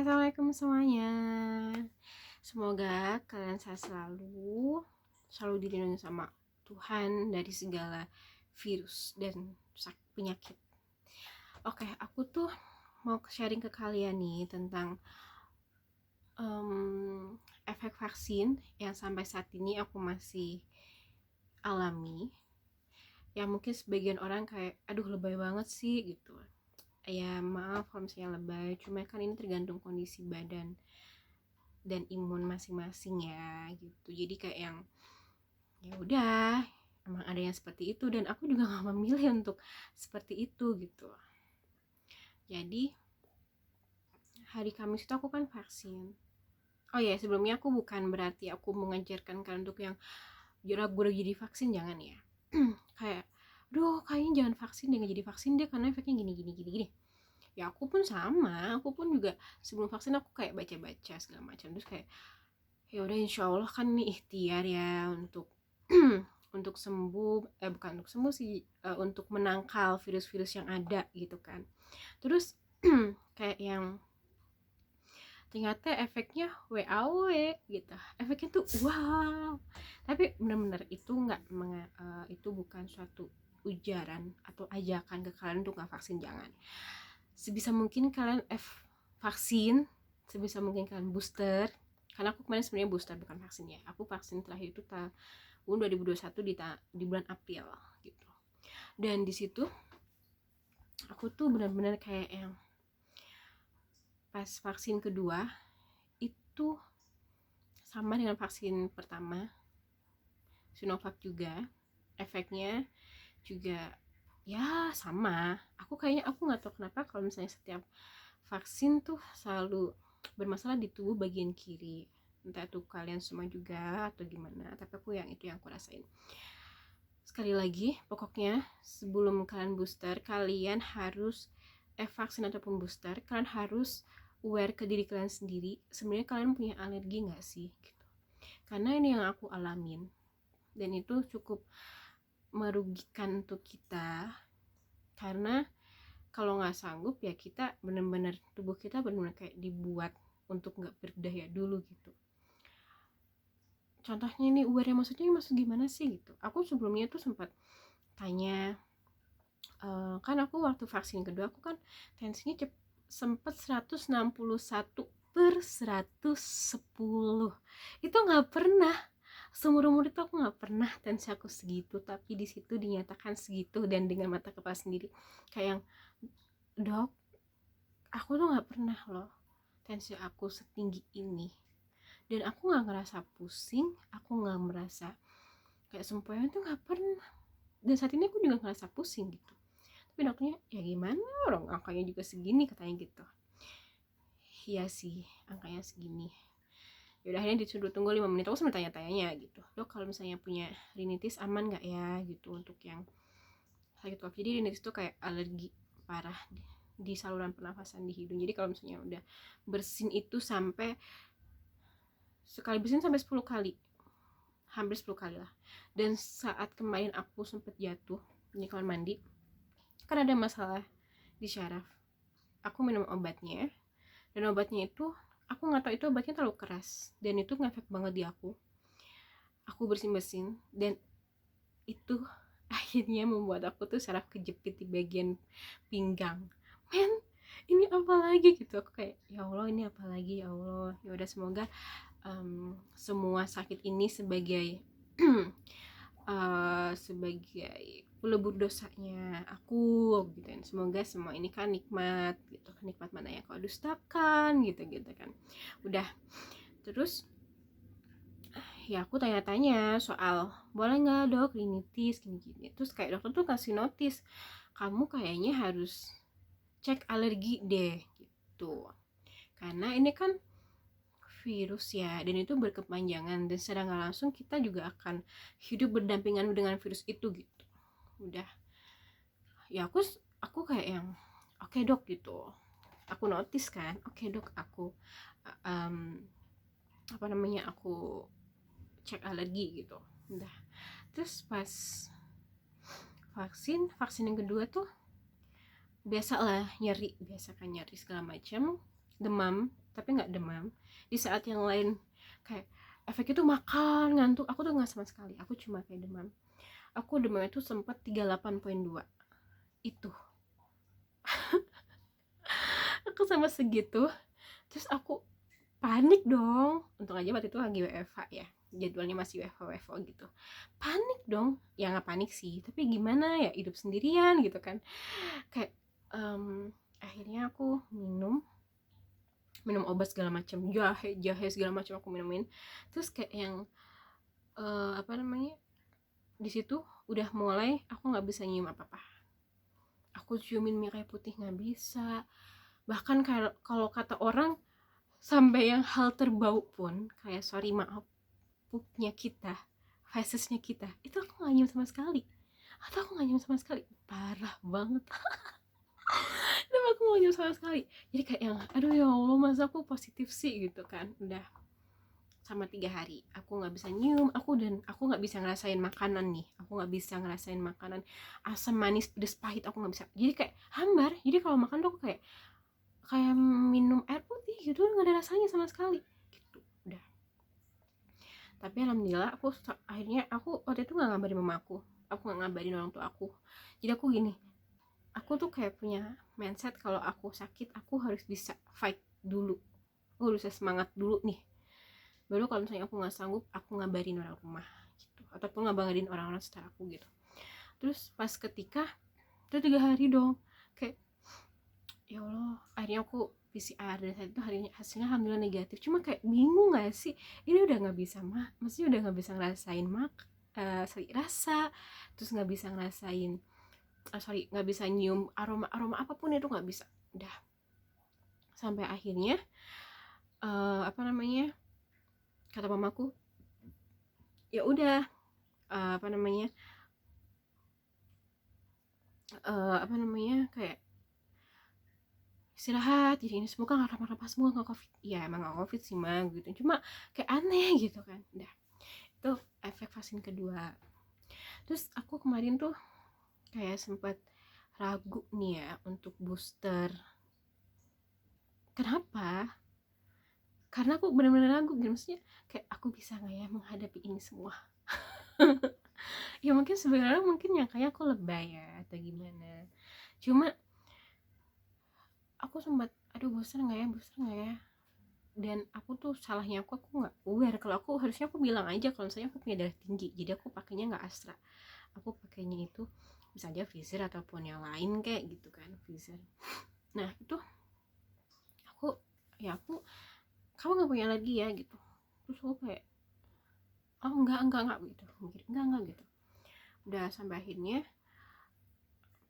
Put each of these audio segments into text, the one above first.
Assalamualaikum semuanya. Semoga kalian sehat selalu dilindungi sama Tuhan dari segala virus dan penyakit. Oke, aku tuh mau sharing ke kalian nih tentang efek vaksin yang sampai saat ini aku masih alami. Yang mungkin sebagian orang kayak, aduh lebay banget sih gitu. Ya maaf kalau misalnya lebay, cuma kan ini tergantung kondisi badan dan imun masing-masing ya gitu. Jadi kayak yang ya udah, emang ada yang seperti itu dan aku juga gak memilih untuk seperti itu gitu. Jadi hari Kamis itu aku kan vaksin. Oh ya, sebelumnya aku bukan berarti aku mengajarkan kalian untuk yang ragu jadi vaksin, jangan ya. Kayak aduh kayaknya jangan vaksin deh, gak jadi vaksin deh karena efeknya gini. Ya aku pun sama, aku pun juga sebelum vaksin aku kayak baca-baca segala macam, terus kayak ya udah insya Allah kan nih ikhtiar ya untuk untuk sembuh, bukan untuk sembuh sih, untuk menangkal virus-virus yang ada gitu kan. Terus kayak yang ternyata efeknya WAW gitu, efeknya tuh wow, tapi benar-benar itu itu bukan suatu ujaran atau ajakan ke kalian untuk nggak vaksin, jangan. Sebisa mungkin kalian vaksin, sebisa mungkin kalian booster, karena aku kemarin sebenarnya booster bukan vaksin ya. Aku vaksin terakhir itu tahun 2021 di bulan April gitu. Dan di situ aku tuh benar-benar kayak yang pas vaksin kedua itu sama dengan vaksin pertama, Sinovac juga, efeknya juga ya sama. Aku nggak tahu kenapa kalau misalnya setiap vaksin tuh selalu bermasalah di tubuh bagian kiri, entah itu kalian semua juga atau gimana, tapi aku itu yang aku rasain. Sekali lagi, pokoknya sebelum kalian booster, kalian harus vaksin ataupun booster, kalian harus aware ke diri kalian sendiri. Sebenarnya kalian punya alergi nggak sih gitu. Karena ini yang aku alamin dan itu cukup merugikan untuk kita, karena kalau nggak sanggup ya kita bener-bener, tubuh kita bener-bener kayak dibuat untuk nggak berdaya dulu gitu. Contohnya ini aware, maksud gimana sih gitu. Aku sebelumnya tuh sempat tanya, kan aku waktu vaksin kedua aku kan tensinya sempet 161/110. Itu nggak pernah, seumur umur itu aku nggak pernah tensi aku segitu, tapi di situ dinyatakan segitu dan dengan mata kepala sendiri kayak yang, dok, aku tuh nggak pernah loh tensi aku setinggi ini, dan aku nggak ngerasa pusing, aku nggak merasa kayak sempoyongan, tuh nggak pernah. Dan saat ini aku juga ngerasa pusing gitu, tapi dokternya ya gimana, orang angkanya juga segini katanya gitu. Iya sih, angkanya segini. Yaudah akhirnya disuruh tunggu 5 menit. Aku sambil tanya-tanyanya gitu, dok kalau misalnya punya rinitis aman gak ya gitu untuk yang sakit COVID. Jadi rinitis tuh kayak alergi parah di saluran pernafasan di hidung. Jadi kalau misalnya udah bersin itu sampai sekali bersin sampai 10 kali, hampir 10 kali lah. Dan saat kemarin aku sempet jatuh di kamar mandi, kan ada masalah di syaraf, aku minum obatnya, dan obatnya itu aku nggak tahu itu obatnya terlalu keras dan itu ngefek banget di aku bersin dan itu akhirnya membuat aku tuh syaraf kejepit di bagian pinggang. Men, ini apa lagi gitu. Aku kayak ya Allah, ini apa lagi ya Allah. Ya udah, semoga semua sakit ini sebagai sebagai pelebur dosanya aku gitu kan. Semoga semua ini kan nikmat gitu, nikmat mana yang kau dustakan gitu kan. Udah, terus ya aku tanya-tanya soal boleh nggak dok rinitis gini-gini. Terus kayak dokter tuh kasih notis, kamu kayaknya harus cek alergi deh gitu, karena ini kan virus ya, dan itu berkepanjangan dan secara nggak langsung kita juga akan hidup berdampingan dengan virus itu gitu. Udah ya, aku kayak yang oke, dok gitu, aku notice kan, oke, dok, aku aku cek alergi gitu. Udah, terus pas vaksin yang kedua tuh biasa lah nyeri, biasa kan nyeri segala macam. demam tapi nggak demam, di saat yang lain kayak efeknya tuh makan ngantuk, aku tuh nggak sama sekali, aku cuma kayak demam. Aku demamnya tuh sempat 38,2 itu. Aku sama segitu, terus aku panik dong. Untung aja waktu itu lagi WFH ya, jadwalnya masih WFH gitu. Panik dong, ya nggak panik sih, tapi gimana ya, hidup sendirian gitu kan. Kayak akhirnya aku minum obat segala macam, jahe segala macam aku minumin. Terus kayak yang apa namanya, di situ udah mulai aku nggak bisa nyium apa-apa. Aku ciumin mirai putih nggak bisa. Bahkan kalau kata orang sampai yang hal terbau pun, kayak sorry maaf, pupnya kita, fesesnya kita, itu aku nggak nyium sama sekali. Atau aku nggak nyium sama sekali, parah banget. Itu aku nggak nyium sama sekali. Jadi kayak yang aduh ya Allah, masa aku positif sih gitu kan. Udah sama 3 hari aku nggak bisa nyium, aku nggak bisa ngerasain makanan nih, aku nggak bisa ngerasain makanan asam manis pedes pahit, aku nggak bisa. Jadi kayak hambar. Jadi kalau makan tuh aku kayak minum air putih gitu, nggak ada rasanya sama sekali gitu. Udah. Tapi alhamdulillah akhirnya aku waktu itu nggak ngabarin mama aku nggak ngabarin orang tua aku. Jadi aku gini, aku tuh kayak punya mindset kalau aku sakit aku harus bisa fight dulu, aku harus bisa semangat dulu nih, baru kalau misalnya aku nggak sanggup aku ngabarin orang rumah gitu, ataupun ngabarin orang-orang sekitar aku gitu. Terus pas ketika itu 3 hari dong, kayak ya Allah, akhirnya aku PCR dan saat itu harinya hasilnya alhamdulillah negatif. Cuma kayak bingung gak sih, ini udah nggak bisa maksudnya udah nggak bisa ngerasain rasa, terus nggak bisa ngerasain nggak bisa nyium aroma aroma apapun, itu nggak bisa. Udah sampai akhirnya apa namanya, kata mamaku ya udah apa namanya kayak istirahat, jadi ini semoga nggak apa-apa, semua nggak covid. Ya emang nggak covid sih mah gitu, cuma kayak aneh gitu kan. Udah, itu efek vaksin kedua. Terus aku kemarin tuh kayak sempat ragu nih ya untuk booster. Kenapa? Karena aku benar-benar ragu gitu, maksudnya kayak aku bisa nggak ya menghadapi ini semua. Ya mungkin sebenarnya yang kayak aku lebay ya atau gimana, cuma aku sempat aduh booster nggak ya. Dan aku tuh salahnya aku nggak aware, kalau aku harusnya aku bilang aja kalau misalnya aku punya darah tinggi, jadi aku pakainya nggak Astra, aku pakainya itu bisa aja Pfizer ataupun yang lain kayak gitu kan, Pfizer. Nah itu aku kamu nggak punya alergi ya gitu. Terus aku kayak oh enggak gitu, mikir enggak gitu. Udah sampai akhirnya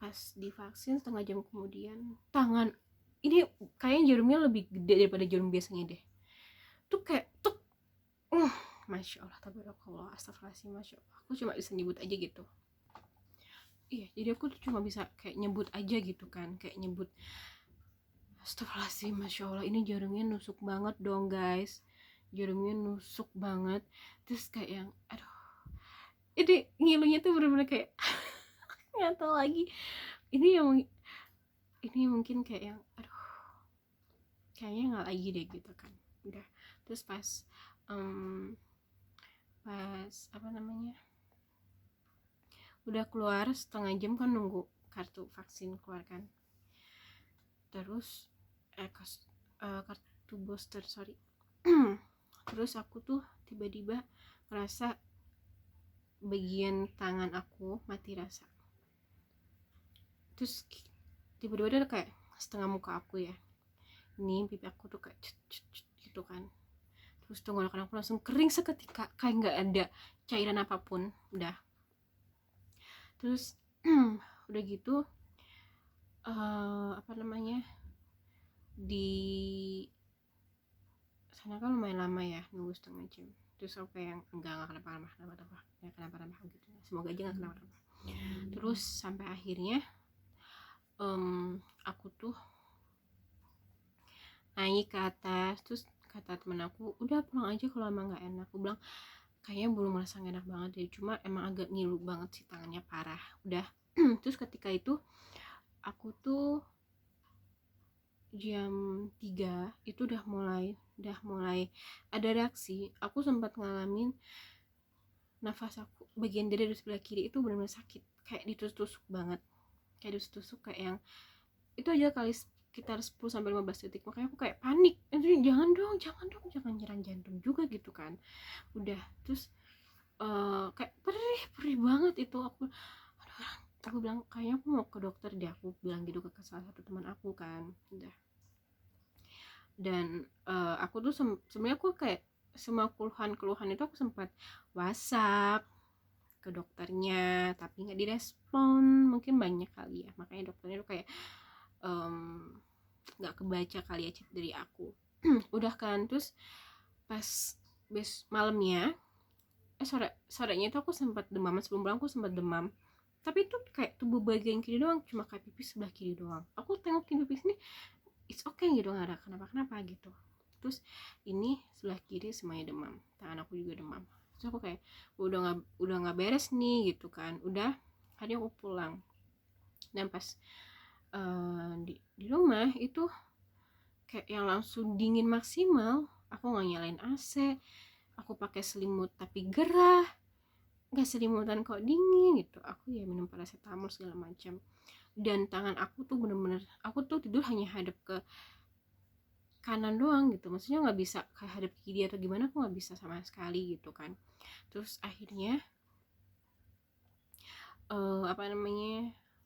pas divaksin setengah jam kemudian, tangan ini kayaknya jarumnya lebih gede daripada jarum biasanya deh, tuh kayak tuk. Masya Allah, tabarakallah, astagfirullahaladzim, masya Allah, aku cuma bisa nyebut aja gitu. Iya, jadi aku tuh cuma bisa kayak nyebut aja gitu kan, kayak nyebut astagfirullahaladzim, masya Allah, ini jarumnya nusuk banget dong guys, jarumnya nusuk banget. Terus kayak yang aduh, ini ngilunya tuh bener-bener kayak nggak tahu lagi, ini mungkin kayak yang aduh, kayaknya nggak lagi deh gitu kan. Udah, terus pas apa namanya udah keluar setengah jam kan, nunggu kartu vaksin keluar kan. Terus kartu booster, sorry. Terus aku tuh tiba-tiba ngerasa bagian tangan aku mati rasa. Terus tiba-tiba ada kayak setengah muka aku ya, ini pipi aku tuh kayak gitu kan. Terus tenggorokan aku langsung kering seketika, kayak nggak ada cairan apapun. Udah, terus udah gitu apa namanya, di sana kan lumayan lama ya, nunggu setengah jam. Terus aku kayak enggak kenapa-napa gitu, semoga aja nggak kenapa-napa. Terus sampai akhirnya aku tuh naik ke atas, terus kata temen aku udah pulang aja kalau emang nggak enak. Aku bilang kayaknya belum merasa gak enak banget deh, cuma emang agak ngilu banget sih, tangannya parah. Udah. Terus ketika itu aku tuh jam 3 itu udah mulai ada reaksi. Aku sempat ngalamin nafas aku bagian dada di sebelah kiri itu benar-benar sakit, kayak ditusuk-tusuk banget, kayak ditusuk kayak yang itu aja kali sekitar 10 sampai 15 detik. Makanya aku kayak panik, jangan dong, jangan nyerang jantung juga gitu kan. Udah terus kayak perih banget itu. Aku bilang kayaknya aku mau ke dokter deh, aku bilang gitu ke salah satu teman aku kan. Udah, dan aku tuh sebenarnya aku kayak semua keluhan itu aku sempat WhatsApp ke dokternya tapi nggak direspon, mungkin banyak kali ya, makanya dokternya tuh kayak nggak kebaca kali ya chat dari aku. Udah kan, terus pas malamnya sorenya itu aku sempat demam. Sebelum pulang aku sempat demam, tapi itu kayak tubuh bagian kiri doang, cuma kayak pipis sebelah kiri doang. Aku tengokin pipis ini, it's okay gitu, nggak ada kenapa gitu. Terus ini sebelah kiri semuanya demam, tangan aku juga demam. Terus aku kayak udah nggak beres nih gitu kan. Udah hari aku pulang, dan pas di rumah itu kayak yang langsung dingin maksimal. Aku nggak nyalain AC, aku pakai selimut tapi gerah, nggak selimutan kok dingin gitu. Aku ya minum paracetamol segala macam, dan tangan aku tuh bener-bener, aku tuh tidur hanya hadap ke kanan doang gitu, maksudnya nggak bisa kayak hadap kiri atau gimana, aku nggak bisa sama sekali gitu kan. Terus akhirnya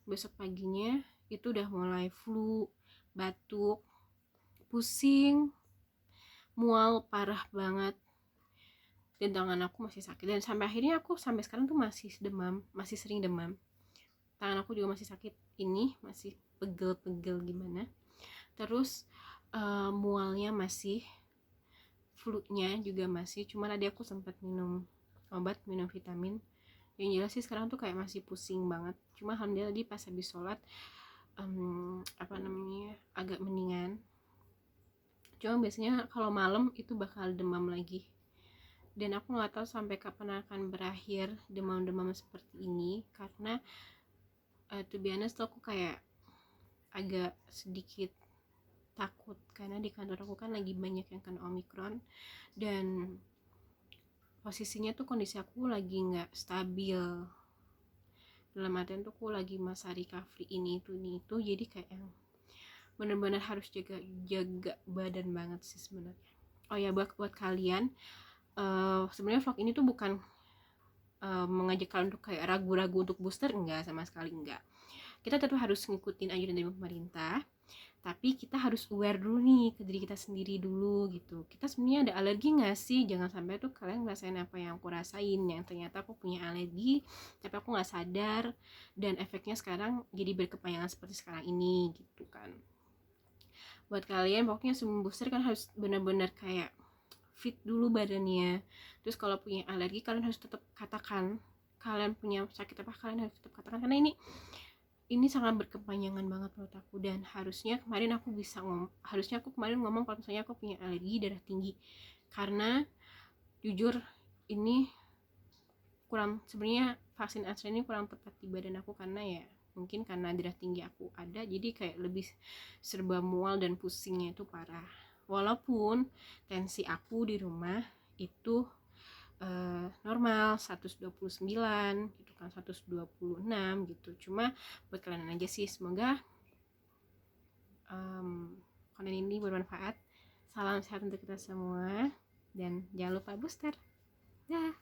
besok paginya itu udah mulai flu, batuk, pusing, mual parah banget, dan tangan aku masih sakit. Dan sampai akhirnya aku sampai sekarang tuh masih demam, masih sering demam. Tangan aku juga masih sakit, ini masih pegel-pegel gimana. Terus mualnya masih, flu-nya juga masih. Cuman tadi aku sempat minum obat, minum vitamin. Yang jelas sih sekarang tuh kayak masih pusing banget. Cuma alhamdulillah tadi pas habis sholat agak mendingan. Cuma biasanya kalau malam itu bakal demam lagi, dan aku nggak tahu sampai kapan akan berakhir demam-demam seperti ini. Karena to be honest aku kayak agak sedikit takut, karena di kantor aku kan lagi banyak yang kena Omicron, dan posisinya tuh kondisi aku lagi nggak stabil, dalam artian tuh aku lagi masa recovery ini itu, jadi kayak yang bener-bener harus jaga badan banget sih sebenarnya. Oh ya, buat kalian, sebenarnya vlog ini tuh bukan mengajak kalian untuk kayak ragu-ragu untuk booster, enggak, sama sekali enggak. Kita tetap harus ngikutin anjuran dari pemerintah, tapi kita harus aware dulu nih ke diri kita sendiri dulu gitu. Kita sebenarnya ada alergi nggak sih? Jangan sampai tuh kalian ngerasain apa yang aku rasain, yang ternyata aku punya alergi tapi aku nggak sadar, dan efeknya sekarang jadi berkepanjangan seperti sekarang ini gitu kan. Buat kalian pokoknya sebelum booster kan harus benar-benar kayak fit dulu badannya. Terus kalau punya alergi kalian harus tetap katakan, kalian punya sakit apa kalian harus tetap katakan, karena ini sangat berkepanjangan banget menurut aku. Dan harusnya aku kemarin ngomong kalau misalnya aku punya alergi darah tinggi, karena jujur ini kurang, sebenarnya vaksin Astra ini kurang tepat di badan aku, karena ya mungkin karena darah tinggi aku ada, jadi kayak lebih serba mual dan pusingnya itu parah. Walaupun tensi aku di rumah itu normal 129 gitu kan, 126 gitu. Cuma buat kalian aja sih, semoga konten ini bermanfaat. Salam sehat untuk kita semua, dan jangan lupa booster. Dah.